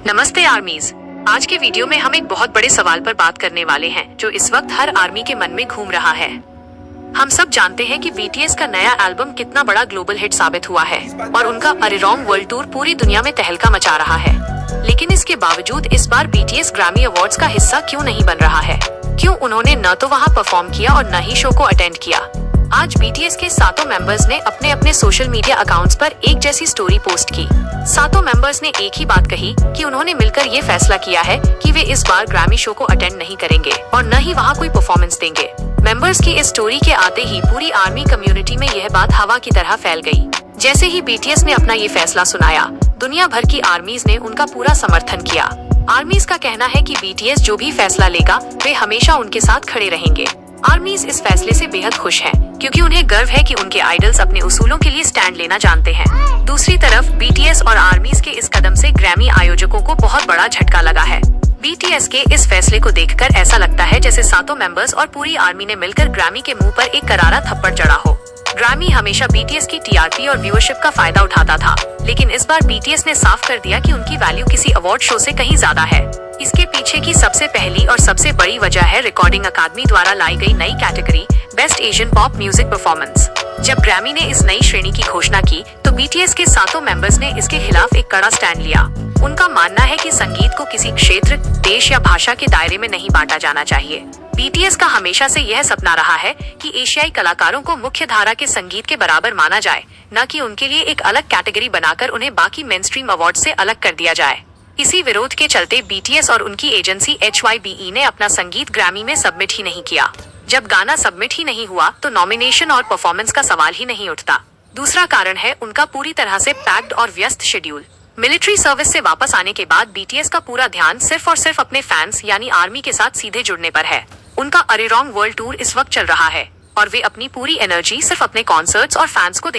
नमस्ते आर्मीज। आज के वीडियो में हम एक बहुत बड़े सवाल पर बात करने वाले हैं जो इस वक्त हर आर्मी के मन में घूम रहा है। हम सब जानते हैं कि बीटीएस का नया एल्बम कितना बड़ा ग्लोबल हिट साबित हुआ है और उनका अरेरांग वर्ल्ड टूर पूरी दुनिया में तहलका मचा रहा है। लेकिन इसके बावजूद इस बार बीटीएस ग्रैमी अवार्ड्स का हिस्सा क्यों नहीं बन रहा है? क्यों उन्होंने न तो वहाँ परफॉर्म किया और न ही शो को अटेंड किया? आज बीटीएस के सातों मेंबर्स ने अपने अपने सोशल मीडिया अकाउंट्स पर एक जैसी स्टोरी पोस्ट की। सातों मेंबर्स ने एक ही बात कही कि उन्होंने मिलकर ये फैसला किया है कि वे इस बार ग्रैमी शो को अटेंड नहीं करेंगे और न ही वहाँ कोई परफॉर्मेंस देंगे। मेंबर्स की इस स्टोरी के आते ही पूरी आर्मी कम्युनिटी में यह बात हवा की तरह फैल गई। जैसे ही बीटीएस ने अपना ये फैसला सुनाया, दुनिया भर की आर्मीज ने उनका पूरा समर्थन किया। आर्मीज का कहना है कि बीटीएस जो भी फैसला लेगा वे हमेशा उनके साथ खड़े रहेंगे। आर्मीज इस फैसले से बेहद खुश हैं, क्योंकि उन्हें गर्व है कि उनके आइडल्स अपने उसूलों के लिए स्टैंड लेना जानते हैं। दूसरी तरफ बीटीएस और आर्मीज के इस कदम से ग्रैमी आयोजकों को बहुत बड़ा झटका लगा है। बीटीएस के इस फैसले को देखकर ऐसा लगता है जैसे सातों मेंबर्स और पूरी आर्मी ने मिलकर ग्रैमी के मुंह पर एक करारा थप्पड़ जड़ा हो। ग्रैमी हमेशा बीटीएस की टीआरपी और व्यूअरशिप का फायदा उठाता था, लेकिन इस बार बीटीएस ने साफ कर दिया कि उनकी वैल्यू किसी अवार्ड शो से कहीं ज्यादा है। इसके पीछे की सबसे पहली और सबसे बड़ी वजह है रिकॉर्डिंग अकादमी द्वारा लाई गई नई category best Asian pop music performance. जब ग्रैमी ने इस नई श्रेणी की घोषणा की तो बीटीएस के सातों मेंबर्स ने इसके खिलाफ एक कड़ा स्टैंड लिया। उनका मानना है कि संगीत को किसी क्षेत्र, देश या भाषा के दायरे में नहीं बांटा जाना चाहिए। बीटीएस का हमेशा से यह सपना रहा है कि एशियाई कलाकारों को मुख्य धारा के संगीत के बराबर माना जाए, न कि उनके लिए एक अलग कैटेगरी बनाकर उन्हें बाकी मेनस्ट्रीम अवार्ड से अलग कर दिया जाए। इसी विरोध के चलते बीटीएस और उनकी एजेंसी HYBE ने अपना संगीत ग्रैमी में सबमिट ही नहीं किया। जब गाना सबमिट ही नहीं हुआ तो नॉमिनेशन और परफॉर्मेंस का सवाल ही नहीं उठता। दूसरा कारण है उनका पूरी तरह से पैक्ड और व्यस्त शेड्यूल। मिलिट्री सर्विस से वापस आने के बाद बीटीएस का पूरा ध्यान सिर्फ और सिर्फ अपने फैंस यानी आर्मी के साथ सीधे जुड़ने पर है। उनका अरेरांग वर्ल्ड टूर इस वक्त चल रहा है और वे अपनी पूरी एनर्जी सिर्फ अपने कॉन्सर्ट्स और फैंस को